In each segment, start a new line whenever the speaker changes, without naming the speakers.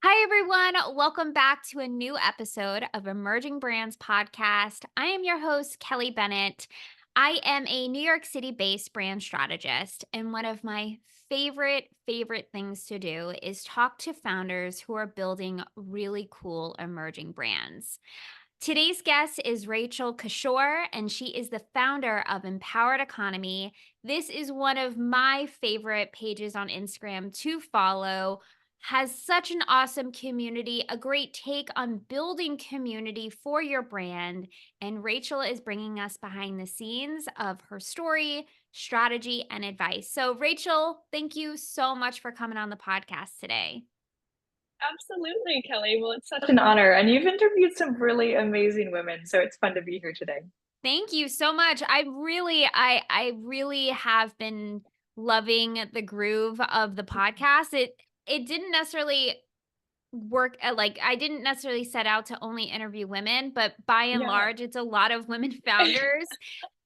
Hi, everyone. Welcome back to a new episode of Emerging Brands Podcast. I am your host, Kelly Bennett. I am a New York City based brand strategist, and one of my favorite things to do is talk to founders who are building really cool emerging brands. Today's guest is Rachel Kishore, and she is the founder of Empowered Economy. This is one of my favorite pages on Instagram to follow. Has such an awesome community, a great take on building community for your brand. And Rachel is bringing us behind the scenes of her story, strategy, and advice. So, Rachel, thank you so much for coming on the podcast today.
Absolutely, Kelly. Well, it's such an honor. And you've interviewed some really amazing women, so it's fun to be here today.
Thank you so much. I really have been loving the groove of the podcast. It didn't necessarily work like I didn't necessarily set out to only interview women, but by and
Yeah.
large it's a lot of women founders.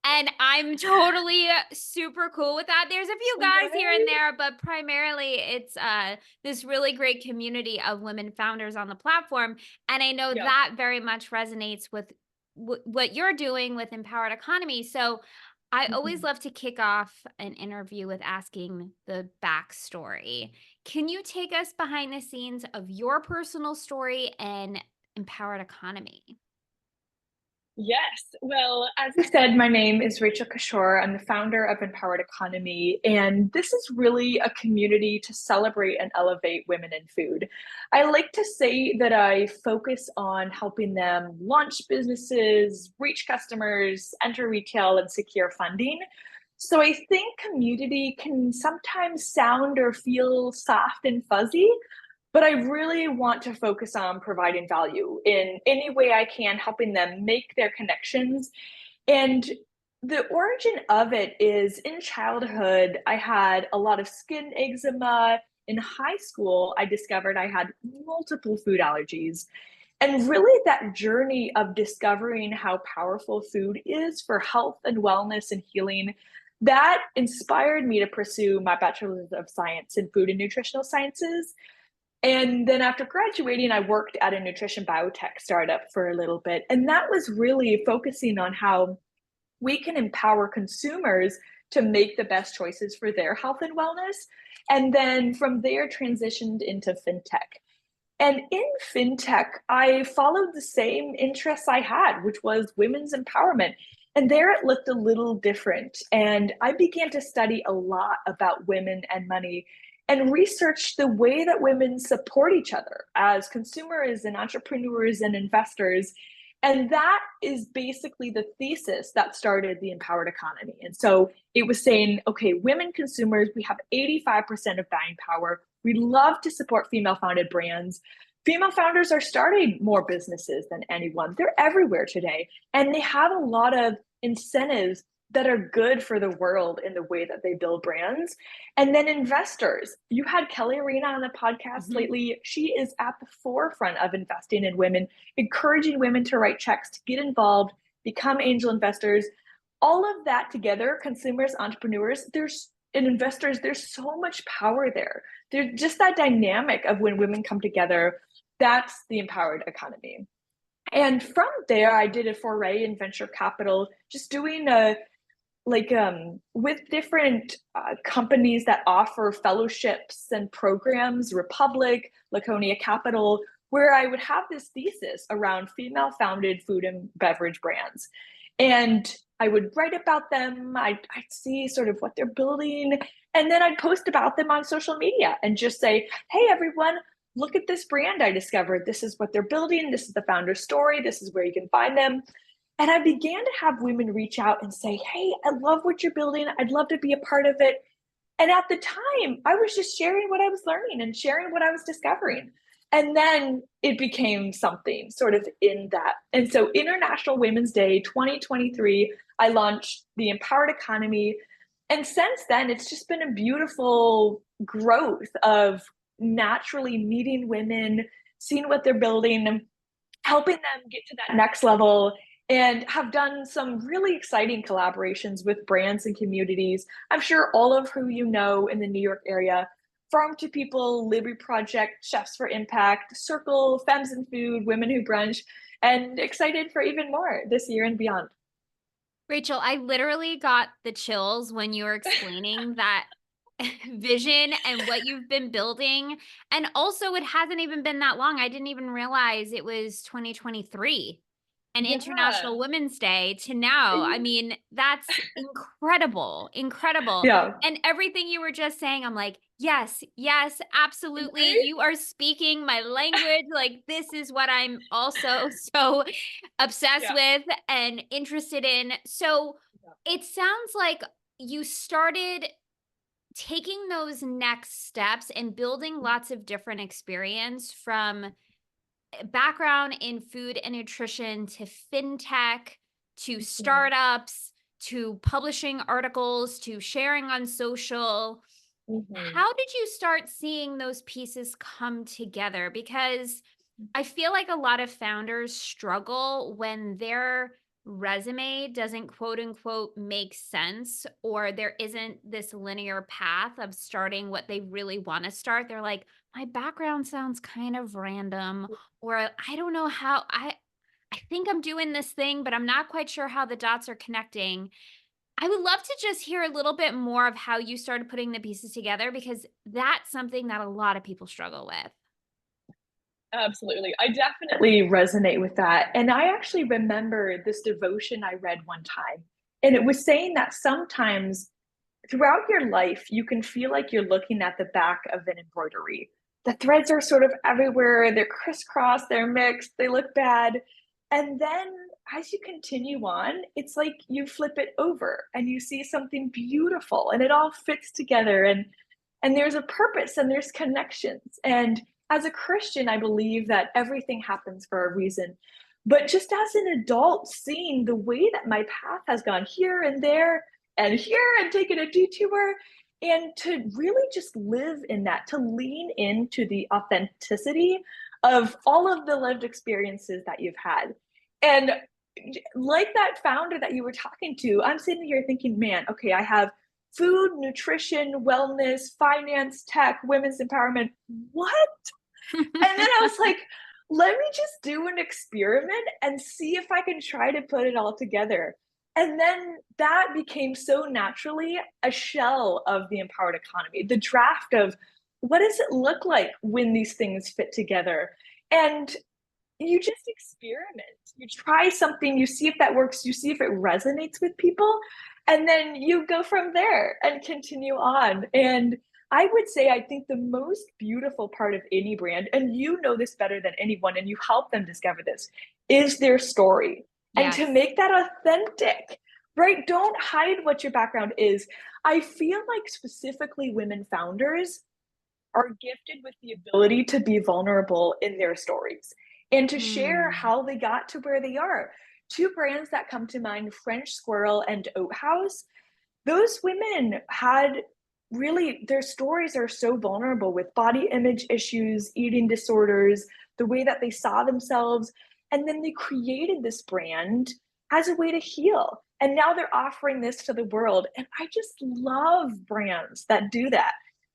And I'm totally super cool with that. There's a few guys here and
Right?
there, but primarily it's this really great community of women founders on the platform. And I know
Yeah.
that very much resonates with what you're doing with Empowered Economy. So I always
Mhm.
love to kick off an interview with asking the backstory. Can you take us behind the scenes of your personal story and Empowered Economy?
Yes. Well, as you said, my name is Rachel Kishore. I'm the founder of Empowered Economy, and this is really a community to celebrate and elevate women in food. I like to say that I focus on helping them launch businesses, reach customers, enter retail, and secure funding. So I think community can sometimes sound or feel soft and fuzzy, but I really want to focus on providing value in any way I can, helping them make their connections. And the origin of it is in childhood, I had a lot of skin eczema. In high school, I discovered I had multiple food allergies. And really, that journey of discovering how powerful food is for health and wellness and healing, that inspired me to pursue my bachelor's of science in food and nutritional sciences. And then after graduating, I worked at a nutrition biotech startup for a little bit. And that was really focusing on how we can empower consumers to make the best choices for their health and wellness. And then from there, transitioned into fintech. And in fintech, I followed the same interests I had, which was women's empowerment. And there it looked a little different. And I began to study a lot about women and money and research the way that women support each other as consumers and entrepreneurs and investors. And that is basically the thesis that started the empowered economy. And so it was saying, okay, women consumers, we have 85% of buying power. We love to support female founded brands. Female founders are starting more businesses than anyone. They're everywhere today. And they have a lot of incentives that are good for the world in the way that they build brands. And then investors. You had Kelly Arena on the podcast
Mhm.
lately. She is at the forefront of investing in women, encouraging women to write checks, to get involved, become angel investors. All of that together, consumers, entrepreneurs, there's and investors, there's so much power there. There's just that dynamic of when women come together. That's the empowered economy. And from there, I did a foray in venture capital, just doing a with different companies that offer fellowships and programs, Republic, Laconia Capital, where I would have this thesis around female founded food and beverage brands. And I would write about them, I'd see sort of what they're building, and then I'd post about them on social media and just say, hey, everyone, look at this brand I discovered. This is what they're building. This is the founder story. This is where you can find them. And I began to have women reach out and say, hey, I love what you're building. I'd love to be a part of it. And at the time, I was just sharing what I was learning and sharing what I was discovering. And then it became something sort of in that. And so, International Women's Day 2023, I launched the Empowered Economy. And since then, it's just been a beautiful growth of naturally meeting women, seeing what they're building, helping them get to that next level, and have done some really exciting collaborations with brands and communities. I'm sure all of who you know in the New York area Farm to People, Libby Project, Chefs for Impact, Circle, Femmes in Food, Women Who Brunch, and excited for even more this year and beyond.
Rachel, I literally got the chills when you were explaining that vision and what you've been building. And also, it hasn't even been that long. I didn't even realize it was 2023 and
Yeah.
International Women's Day to now. I mean, that's incredible, incredible.
Yeah.
And everything you were just saying, I'm like, yes, yes, absolutely.
Right?
You are speaking my language. Like, this is what I'm also so obsessed
Yeah.
with and interested in. So it sounds like you started taking those next steps and building lots of different experience from background in food and nutrition to fintech to
Mhm.
startups to publishing articles to sharing on social.
Mhm.
How did you start seeing those pieces come together? Because I feel like a lot of founders struggle when their resume doesn't quote unquote make sense, or there isn't this linear path of starting what they really want to start. They're like, my background sounds kind of random, or I don't know how I think I'm doing this thing, but I'm not quite sure how the dots are connecting. I would love to just hear a little bit more of how you started putting the pieces together because that's something that a lot of people struggle with.
Absolutely. I definitely resonate with that. And I actually remember this devotion I read one time, and it was saying that sometimes throughout your life, you can feel like you're looking at the back of an embroidery. The threads are sort of everywhere, they're crisscrossed, they're mixed, they look bad. And then as you continue on, it's like you flip it over and you see something beautiful and it all fits together and there's a purpose and there's connections. And as a Christian, I believe that everything happens for a reason. But just as an adult, seeing the way that my path has gone here and there and here and taken a detour, and to really just live in that, to lean into the authenticity of all of the lived experiences that you've had. And like that founder that you were talking to, I'm sitting here thinking, man, okay, I have food, nutrition, wellness, finance, tech, women's empowerment. What? And then I was like, let me just do an experiment and see if I can try to put it all together. And then that became so naturally a shell of the empowered economy, the draft of what does it look like when these things fit together? And you just experiment. You try something, you see if that works, you see if it resonates with people, and then you go from there and continue on. And I would say, I think the most beautiful part of any brand, and you know this better than anyone, and you help them discover this, is their story. And to
Yes.
make that authentic, right? Don't hide what your background is. I feel like specifically women founders are gifted with the ability to be vulnerable in their stories and to share
Mm.
how they got to where they are. Two brands that come to mind, French Squirrel and Oat House, those women had really, their stories are so vulnerable with body image issues, eating disorders, the way that they saw themselves. And then they created this brand as a way to heal. And now they're offering this to the world. And I just love brands that do that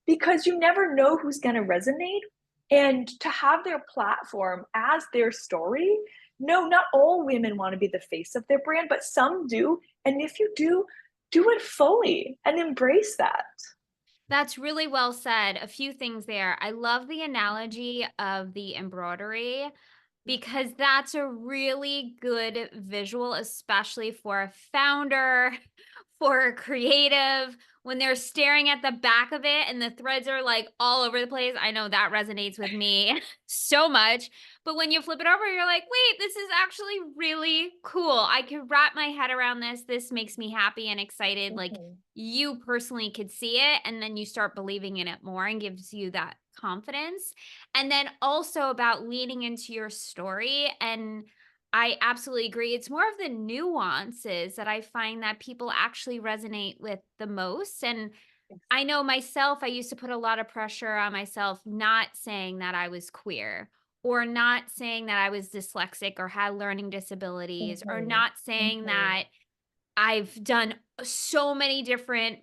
because you never know who's going to resonate. And to have their platform as their story, no, not all women want to be the face of their brand, but some do. And if you do, do it fully and embrace that.
That's really well said. A few things there. I love the analogy of the embroidery because that's a really good visual, especially for a founder, for a creative, when they're staring at the back of it and the threads are like all over the place. I know that resonates with me so much. But when you flip it over, you're like, wait, this is actually really cool. I can wrap my head around this. This makes me happy and excited. Like
Mhm.
you personally could see it, and then you start believing in it more and gives you that confidence. And then also about leaning into your story. And I absolutely agree. It's more of the nuances that I find that people actually resonate with the most. And I know myself, I used to put a lot of pressure on myself not saying that I was queer or not saying that I was dyslexic or had learning disabilities or
Mhm.
not saying
Mhm.
that I've done so many different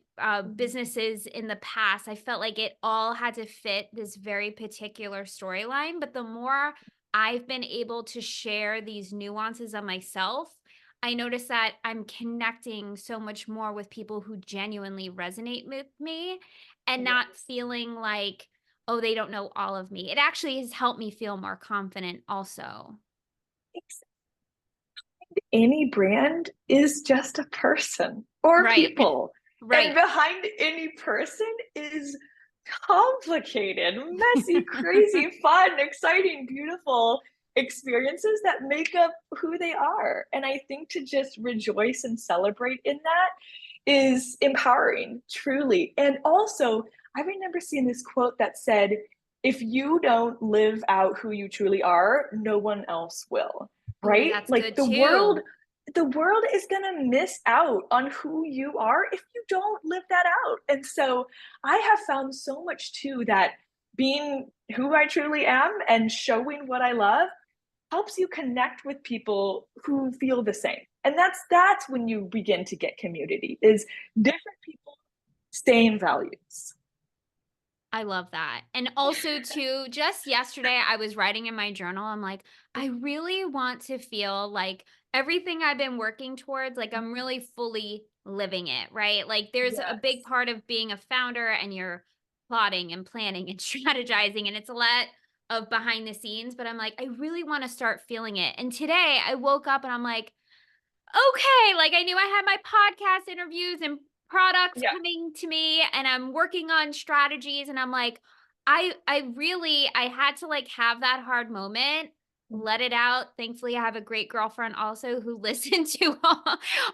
businesses in the past. I felt like it all had to fit this very particular storyline. But the more I've been able to share these nuances of myself, I notice that I'm connecting so much more with people who genuinely resonate with me and not
Yes.
feeling like, oh, they don't know all of me. It actually has helped me feel more confident, also.
Any brand is just a person or
Right.
people. And
Right.
behind any person is complicated, messy, crazy, fun, exciting, beautiful experiences that make up who they are. And I think to just rejoice and celebrate in that is empowering, truly. And also, I remember seeing this quote that said, if you don't live out who you truly are, no one else will.
Oh,
Right?
that's
Like
good too.
the world is going to miss out on who you are if you don't live that out. And so I have found so much too that being who I truly am and showing what I love helps you connect with people who feel the same. And that's when you begin to get community is different people, same values.
I love that. And also too, just yesterday I was writing in my journal. I'm like, I really want to feel like everything I've been working towards, like I'm really fully living it, right? Like there's a big
Yes.
part of being a founder and you're plotting and planning and strategizing and it's a lot of behind the scenes, but I'm like, I really want to start feeling it. And today I woke up and I'm like, okay, like I knew I had my podcast interviews and products
Yeah.
coming to me and I'm working on strategies and I'm like I had to like have that hard moment, let it out. Thankfully, I have a great girlfriend also who listened to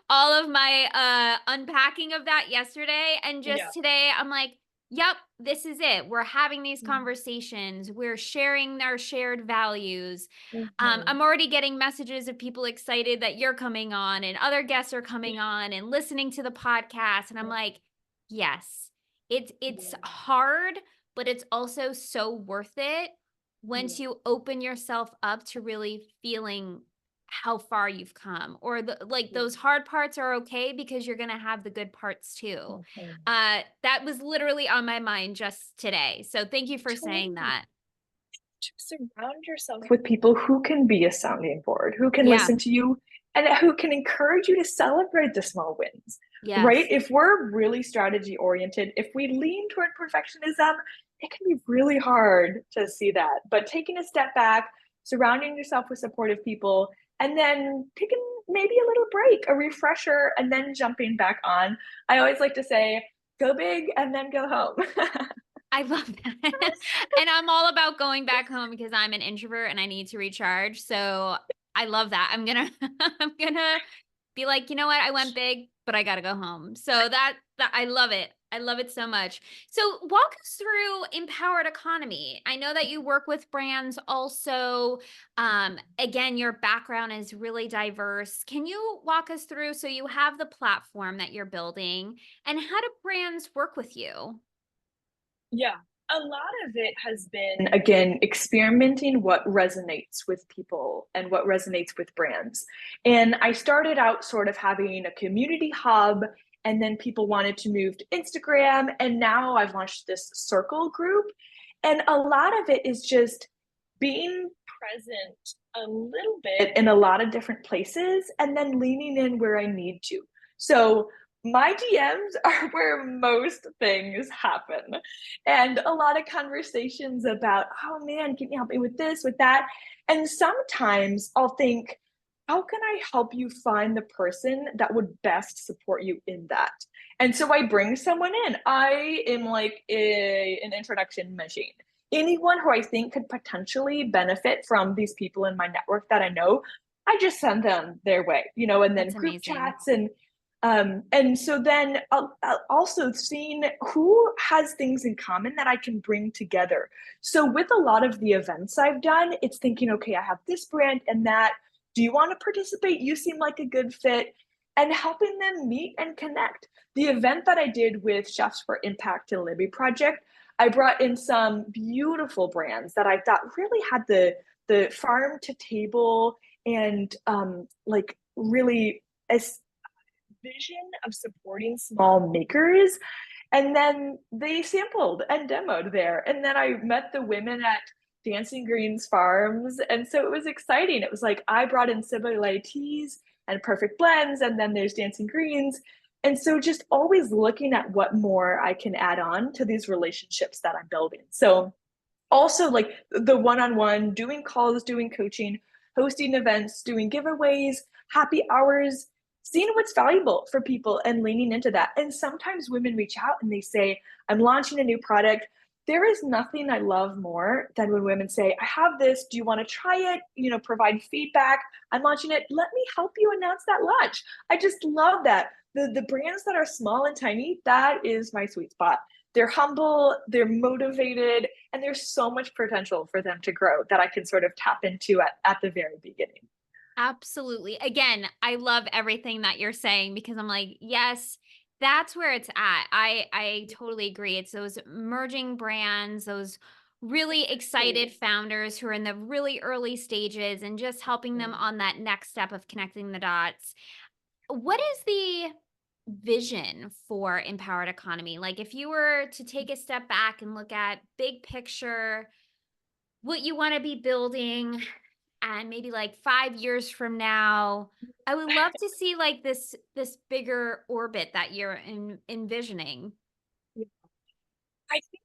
all of my unpacking of that yesterday and
Yeah.
just today I'm like, yep, this is it. We're having these conversations. We're sharing our shared values.
Mhm.
I'm already getting messages of people excited that you're coming on and other guests are coming on and listening to the podcast. And I'm like, yes, it's
Yeah.
hard, but it's also so worth it once
Yeah.
you open yourself up to really feeling how far you've come or the like
Yeah.
those hard parts are okay because you're going to have the good parts too.
Mhm.
That was literally on my mind just today. So thank you for saying
Totally.
that.
To surround yourself with people who can be a sounding board, who can
Yeah.
listen to you, and who can encourage you to celebrate the small wins, right?
Yes.
If we're really strategy oriented, if we lean toward perfectionism, it can be really hard to see that. But taking a step back, surrounding yourself with supportive people, and then taking maybe a little break, a refresher, and then jumping back on. I always like to say, go big and then go home.
I love that. And I'm all about going back home because I'm an introvert and I need to recharge. So I love that. I'm gonna I'm gonna be like, you know what? I went big, but I gotta go home. So that I love it. I love it so much. So walk us through empowered economy. I know that you work with brands also. Again, your background is really diverse. Can you walk us through so you have the platform that you're building and how do brands work with you?
Yeah. A lot of it has been, again, experimenting what resonates with people and what resonates with brands. And I started out sort of having a community hub, and then people wanted to move to Instagram. And now I've launched this circle group. And a lot of it is just being present a little bit in a lot of different places and then leaning in where I need to. So my DMs are where most things happen and a lot of conversations about, oh man, can you help me with this, with that? And sometimes I'll think, how can I help you find the person that would best support you in that? And so I bring someone in. I am like an introduction machine. Anyone who I think could potentially benefit from these people in my network that I know, I just send them their way, and then
That's
group
amazing.
chats and so then I'll also seeing who has things in common that I can bring together. So with a lot of the events I've done, it's thinking, okay, I have this brand and that. Do you want to participate? You seem like a good fit, and helping them meet and connect. The event that I did with Chefs for Impact and Libby Project, I brought in some beautiful brands that I thought really had the farm to table and like really as vision of supporting small makers. And then they sampled and demoed there. And then I met the women at Dancing Greens Farms. And so it was exciting. It was like I brought in Sibylay teas and perfect blends, and then there's Dancing Greens. And so just always looking at what more I can add on to these relationships that I'm building. So also like the one-on-one, doing calls, doing coaching, hosting events, doing giveaways, happy hours, seeing what's valuable for people and leaning into that. And sometimes women reach out and they say, I'm launching a new product. There is nothing I love more than when women say, I have this, do you want to try it? Provide feedback. I'm launching it, let me help you announce that launch. I just love that. The brands that are small and tiny, that is my sweet spot. They're humble, they're motivated, and there's so much potential for them to grow that I can sort of tap into at the very beginning.
Absolutely. Again, I love everything that you're saying because I'm like, yes, that's where it's at. I totally agree. It's those emerging brands, those really excited founders who are in the really early stages and just helping them on that next step of connecting the dots. What is the vision for empowered economy? Like if you were to take a step back and look at big picture, what you want to be building, and maybe like 5 years from now, I would love to see like this bigger orbit that you're envisioning.
I think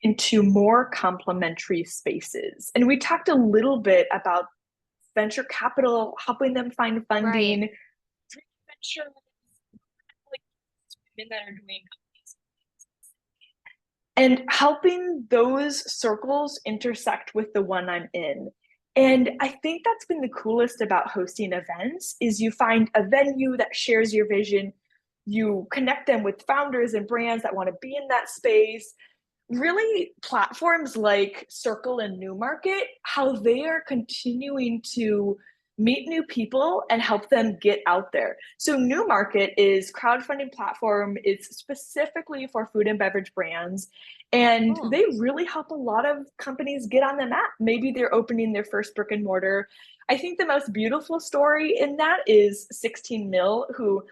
into more complementary spaces. And we talked a little bit about venture capital, helping them find
Right.
funding, venture, like women that are doing and helping those circles intersect with the one I'm in. And I think that's been the coolest about hosting events is you find a venue that shares your vision, you connect them with founders and brands that want to be in that space. Really, platforms like Circle and Newmarket, how they are continuing to meet new people and help them get out there. So Newmarket is crowdfunding platform. It's specifically for food and beverage brands. And
Cool.
they really help a lot of companies get on the map. Maybe they're opening their first brick and mortar. I think the most beautiful story in that is 16 Mill, who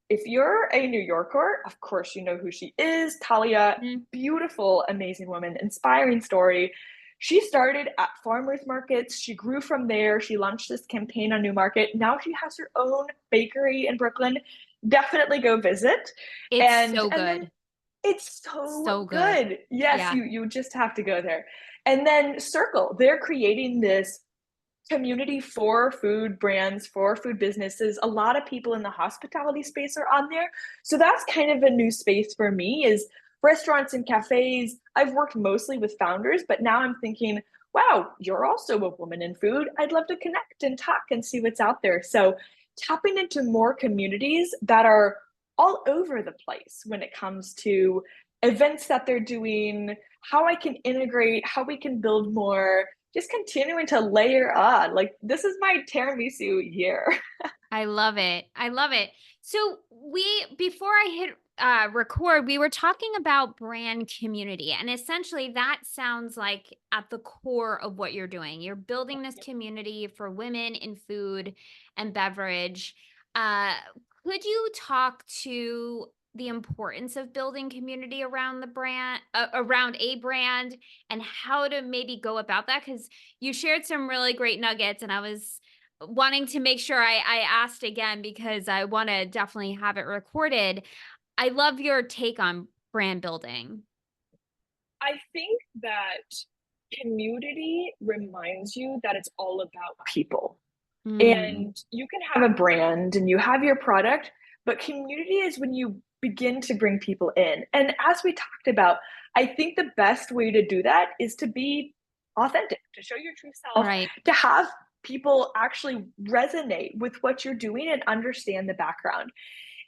if you're a New Yorker, of course you know who she is. Talia,
Mm.
beautiful, amazing woman, inspiring story. She started at farmers markets. She grew from there. She launched this campaign on Newmarket. Now she has her own bakery in Brooklyn. Definitely go visit.
It's
And
so
and then
good.
it's so
So good.
good. Yes,
Yeah.
you just have to go there. And then Circle, they're creating this community for food brands, for food businesses. A lot of people in the hospitality space are on there. So that's kind of a new space for me is restaurants and cafes. I've worked mostly with founders, but now I'm thinking, wow, you're also a woman in food. I'd love to connect and talk and see what's out there. So tapping into more communities that are all over the place when it comes to events that they're doing, how I can integrate, how we can build more, just continuing to layer on. Like this is my tiramisu year.
I love it. I love it. So before I hit record, we were talking about brand community, and essentially that sounds like at the core of what you're doing. You're building this community for women in food and beverage. Uh, could you talk to the importance of building community around the brand, around a brand, and how to maybe go about that? Because you shared some really great nuggets, and I was wanting to make sure I asked again because I wanna definitely have it recorded. I love your take on brand building.
I think that community reminds you that it's all about people.
Mm,
And you can have a brand and you have your product, but community is when you begin to bring people in. And as we talked about, I think the best way to do that is to be authentic, to show your true self,
right.
to have people actually resonate with what you're doing and understand the background.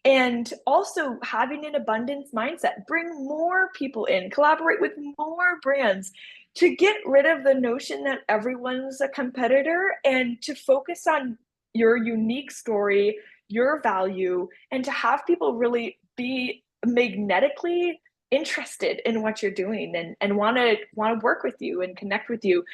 And also having an abundance mindset, bring more people in, collaborate with more brands to get rid of the notion that everyone's a competitor and to focus on your unique story, your value, and to have people really be magnetically interested in what you're doing and want to work with you and connect with you.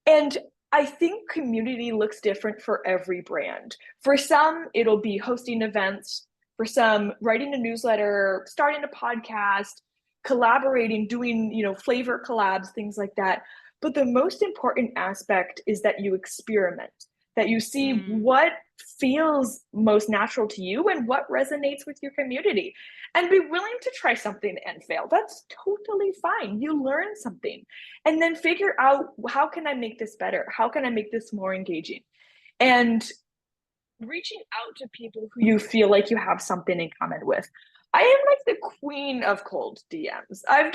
And I think community looks different for every brand. For some, it'll be hosting events. for some writing a newsletter, starting a podcast, collaborating, doing, flavor collabs, things like that. But the most important aspect is that you experiment, that you see
Mm,
what feels most natural to you and what resonates with your community. And be willing to try something and fail. That's totally fine. You learn something. And then figure out, how can I make this better? How can I make this more engaging? And reaching out to people who you feel like you have something in common with. I am like the queen of cold DMs. I've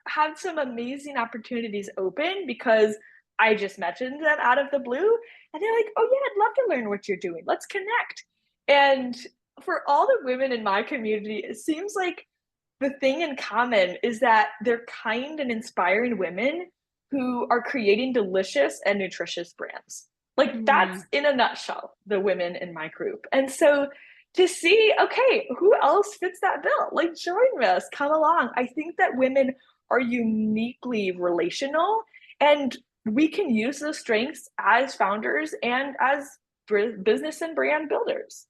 had some amazing opportunities open because I just mentioned them out of the blue. And they're like, oh, yeah, I'd love to learn what you're doing. Let's connect. And for all the women in my community, it seems like the thing in common is that they're kind and inspiring women who are creating delicious and nutritious brands. Like, that's
mm.
in a nutshell the women in my group. And so to see, okay, who else fits that bill? Like, join us, come along. I think that women are uniquely relational, and we can use those strengths as founders and as business and brand builders.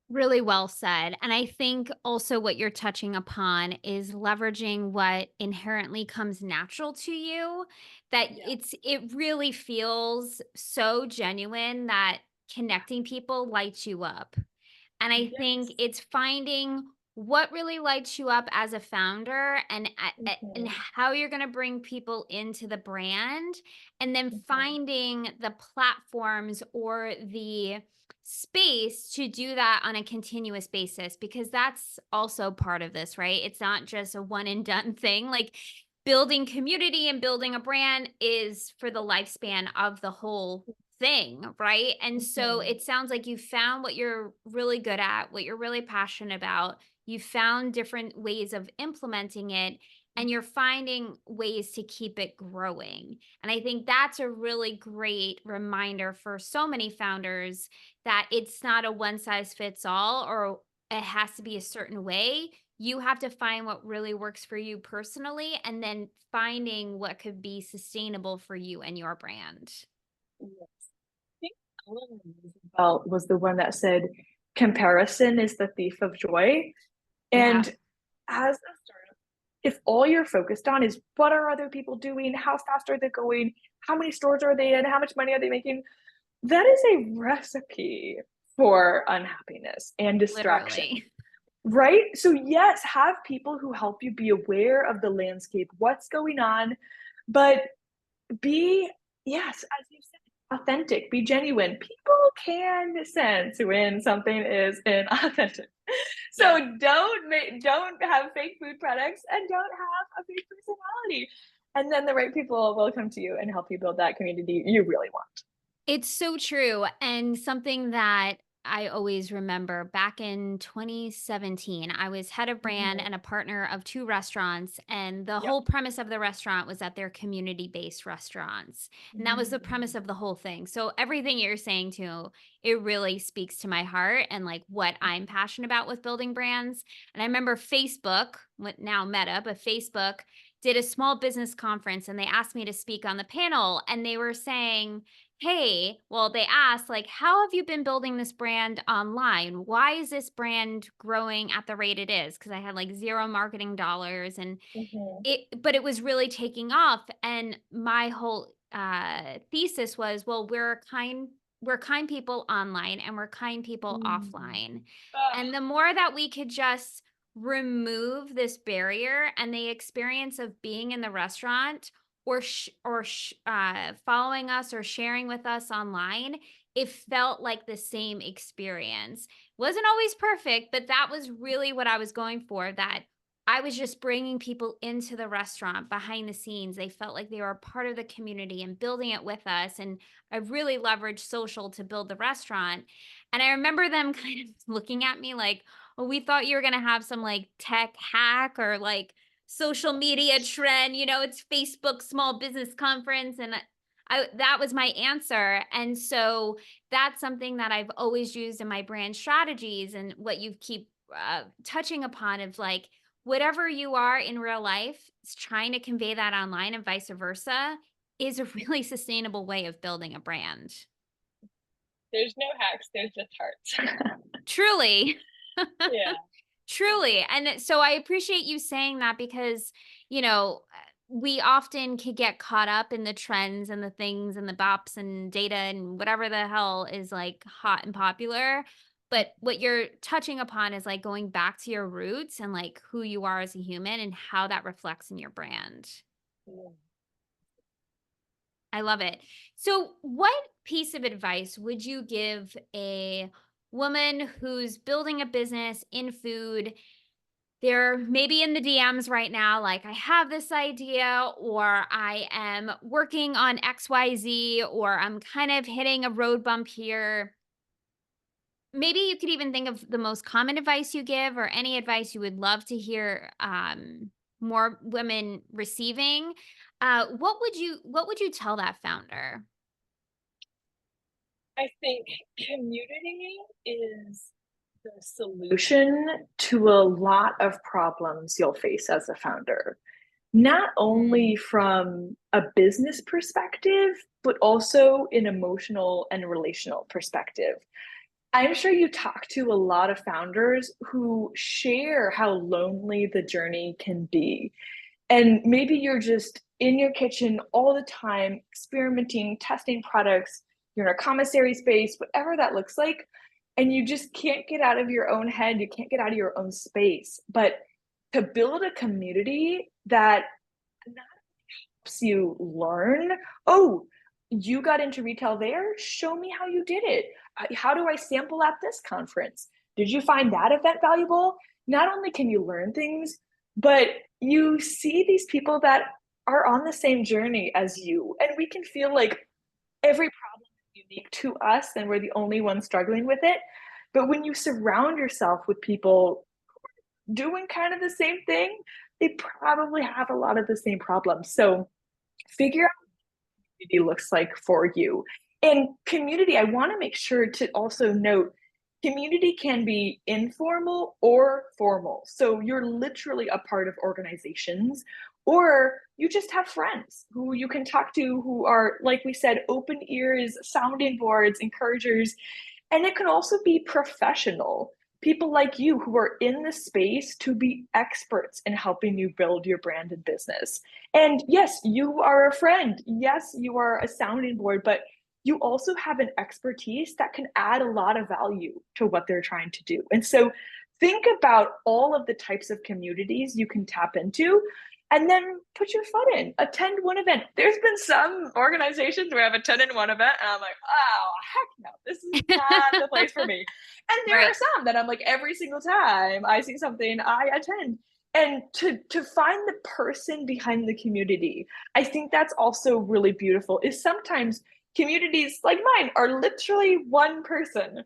Really well said. And I think also what you're touching upon is leveraging what inherently comes natural to you, that
Yeah.
it really feels so genuine that connecting people lights you up. And I think
Yes.
it's finding what really lights you up as a founder and
Mhm.
how you're going to bring people into the brand, and then
Mhm.
finding the platforms or the space to do that on a continuous basis, because that's also part of this, right? It's not just a one and done thing. Like, building community and building a brand is for the lifespan of the whole thing, right? And so
Mhm.
it sounds like you found what you're really good at, what you're really passionate about. You found different ways of implementing it, and you're finding ways to keep it growing. And I think that's a really great reminder for so many founders that it's not a one size fits all, or it has to be a certain way. You have to find what really works for you personally, and then finding what could be sustainable for you and your brand.
Yes. I think Ellen Roosevelt was the one that said, "Comparison is the thief of joy."
Yeah.
And as a startup, if all you're focused on is what are other people doing, how fast are they going, how many stores are they in, how much money are they making, that is a recipe for unhappiness and distraction.
Literally.
Right? So, yes, have people who help you be aware of the landscape, what's going on, but be, yes, as you said, authentic, be genuine. People can sense when something is inauthentic.
Yes.
So don't have fake food products and don't have a fake personality. And then the right people will come to you and help you build that community you really want.
It's so true, and something that I always remember back in 2017, I was head of brand
Mhm.
and a partner of 2 restaurants, and the
Yep.
whole premise of the restaurant was that they're community-based restaurants, and that was the premise
Mhm.
of the whole thing. So everything you're saying too, it really speaks to my heart and, like, what I'm passionate about with building brands. And I remember Facebook, what now Meta, but Facebook did a small business conference, and they asked me to speak on the panel, and they were saying, hey, well, they asked, like, how have you been building this brand online? Why is this brand growing at the rate it is? Because I had like zero marketing dollars, and
Mhm.
but it was really taking off. And my whole thesis was, well, we're kind people online and we're kind people
Mm.
offline.
Ah,
And the more that we could just remove this barrier and the experience of being in the restaurant, or following us or sharing with us online, it felt like the same experience. Wasn't always perfect, but that was really what I was going for. That I was just bringing people into the restaurant behind the scenes. They felt like they were a part of the community and building it with us. And I really leveraged social to build the restaurant. And I remember them kind of looking at me like, well, we thought you were going to have some like tech hack or like social media trend. It's Facebook Small Business Conference. And that was my answer. And so that's something that I've always used in my brand strategies, and what you keep touching upon of like, whatever you are in real life, trying to convey that online and vice versa is a really sustainable way of building a brand.
There's no hacks, there's just hearts.
Truly.
Yeah.
Truly. And so I appreciate you saying that because, you know, we often could get caught up in the trends and the things and the bops and data and whatever the hell is like hot and popular. But what you're touching upon is like going back to your roots and like who you are as a human and how that reflects in your brand.
Yeah.
I love it. So, what piece of advice would you give a woman who's building a business in food? They're maybe in the DMs right now, like, I have this idea, or I am working on XYZ, or I'm kind of hitting a road bump here. Maybe you could even think of the most common advice you give, or any advice you would love to hear more women receiving. What would you tell that founder?
I think community is the solution to a lot of problems you'll face as a founder. Not only
Mm.
from a business perspective, but also an emotional and relational perspective. I'm sure you talk to a lot of founders who share how lonely the journey can be. And maybe you're just in your kitchen all the time, experimenting, testing products, you're in a commissary space, whatever that looks like. And you just can't get out of your own head. You can't get out of your own space. But to build a community that helps you learn, oh, you got into retail there? Show me how you did it. How do I sample at this conference? Did you find that event valuable? Not only can you learn things, but you see these people that are on the same journey as you. And we can feel like every problem is unique to us and we're the only ones struggling with it. But when you surround yourself with people doing kind of the same thing, they probably have a lot of the same problems. So figure out what community looks like for you. And community, I want to make sure to also note community can be informal or formal. So you're literally a part of organizations, or you just have friends who you can talk to who are, like we said, open ears, sounding boards, encouragers. And it can also be professional. People like you who are in the space to be experts in helping you build your brand and business. And yes, you are a friend. Yes, you are a sounding board, but you also have an expertise that can add a lot of value to what they're trying to do. And so think about all of the types of communities you can tap into and then put your foot in, attend one event. There's been some organizations where I've attended one event and I'm like, oh, heck no, this is not the place for me. And there
Right.
are some that I'm like, every single time I see something, I attend. And to find the person behind the community, I think that's also really beautiful. Is sometimes communities like mine are literally one person,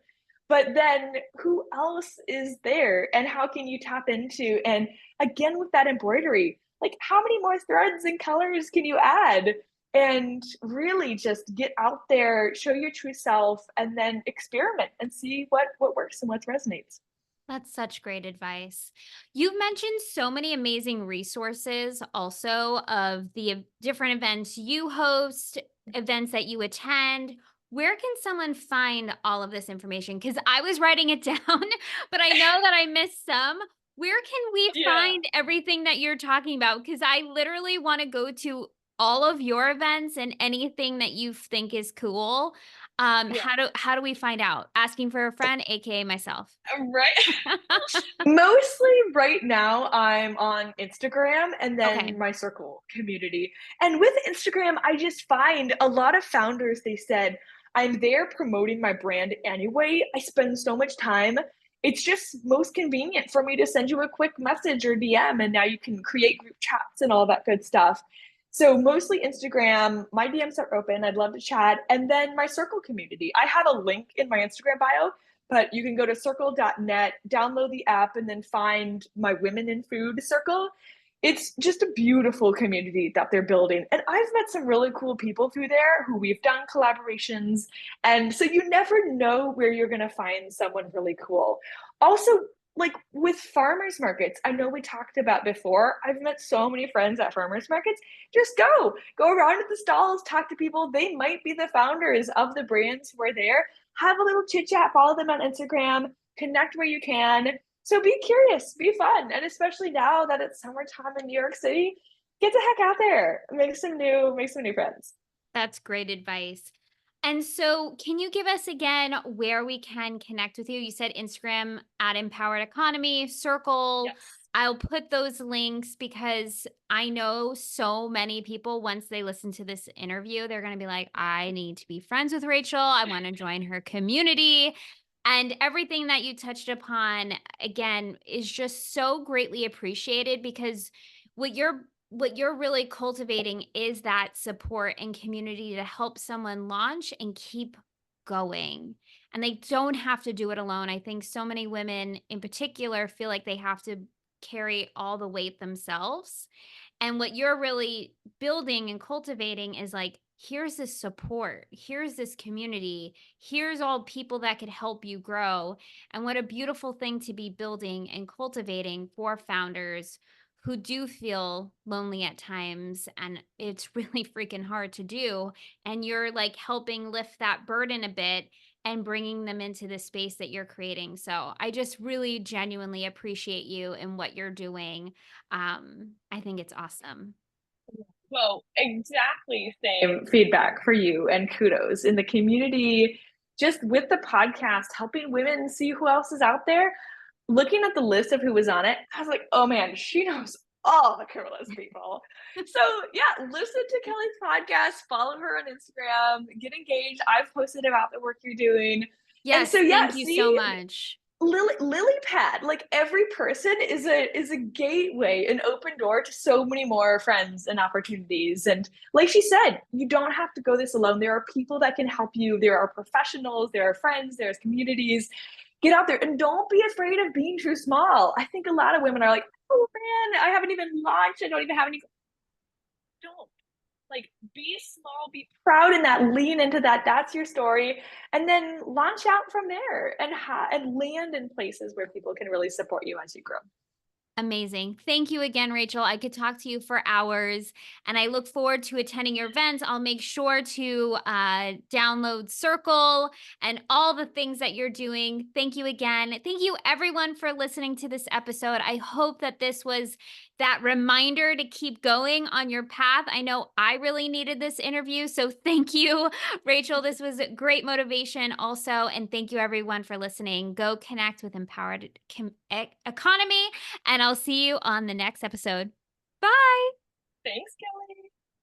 but then who else is there and how can you tap into? And again, with that embroidery, like how many more threads and colors can you add? And really just get out there, show your true self, and then experiment and see what works and what resonates.
That's such great advice. You've mentioned so many amazing resources also of the different events you host, events that you attend. Where can someone find all of this information? Because I was writing it down, but I know that I missed some. Where can we
Yeah.
find everything that you're talking about? Because I literally want to go to all of your events and anything that you think is cool.
Yeah.
How do we find out? Asking for a friend, aka myself.
Right. Mostly right now, I'm on Instagram and then
Okay.
my circle community. And with Instagram, I just find a lot of founders, they said, I'm there promoting my brand anyway. I spend so much time. It's just most convenient for me to send you a quick message or DM, and now you can create group chats and all that good stuff. So mostly Instagram, my DMs are open. I'd love to chat. And then my circle community. I have a link in my Instagram bio, but you can go to circle.net, download the app, and then find my Women in Food circle. It's just a beautiful community that they're building. And I've met some really cool people through there who we've done collaborations. And so you never know where you're going to find someone really cool. Also,
like with farmers markets, I know we talked about before. I've met so many friends at farmers markets. Just go around at the stalls, talk to people. They might be the founders of the brands who are there. Have a little chit chat, follow them on Instagram, connect where you can. So be curious, be fun. And especially now that it's summertime in New York City, get the heck out there. Make some new friends.
That's great advice. And so, can you give us again where we can connect with you? You said Instagram at Empowered Economy, Circle.
Yes.
I'll put those links because I know so many people, once they listen to this interview, they're going to be like, I need to be friends with Rachel. I want to join her community. And everything that you touched upon, again, is just so greatly appreciated because what you're really cultivating is that support and community to help someone launch and keep going. And they don't have to do it alone. I think so many women in particular feel like they have to carry all the weight themselves. And what you're really building and cultivating is like, here's this support, here's this community, here's all people that could help you grow. And what a beautiful thing to be building and cultivating for founders who do feel lonely at times. And it's really freaking hard to do. And you're like helping lift that burden a bit and bringing them into the space that you're creating. So I just really genuinely appreciate you and what you're doing. I think it's awesome.
Well, exactly same feedback for you and kudos in the community. Just with the podcast, helping women see who else is out there. Looking at the list of who was on it, I was like, oh man, she knows all the Careless people. So yeah, listen to Kelly's podcast, follow her on Instagram, get engaged. I've posted about the work you're doing. And so
Yes,
yeah,
thank you so
see
much.
lily pad, like every person is a gateway, an open door to so many more friends and opportunities. And like she said, you don't have to go this alone. There are people that can help you. There are professionals, there are friends, there's communities. Get out there and don't be afraid of being too small. I think a lot of women are like, oh man, I haven't even launched, I don't even have any. Don't, like, be small, be proud in that, lean into that. That's your story, and then launch out from there and and land in places where people can really support you as you grow.
Amazing. Thank you again, Rachel. I could talk to you for hours, and I look forward to attending your events. I'll make sure to download Circle and all the things that you're doing. Thank you again. Thank you, everyone, for listening to this episode. I hope that this was that reminder to keep going on your path. I know I really needed this interview, so thank you, Rachel. This was great motivation, also. And thank you, everyone, for listening. Go connect with Empowered Economy and I'll see you on the next episode. Bye.
Thanks, Kelly.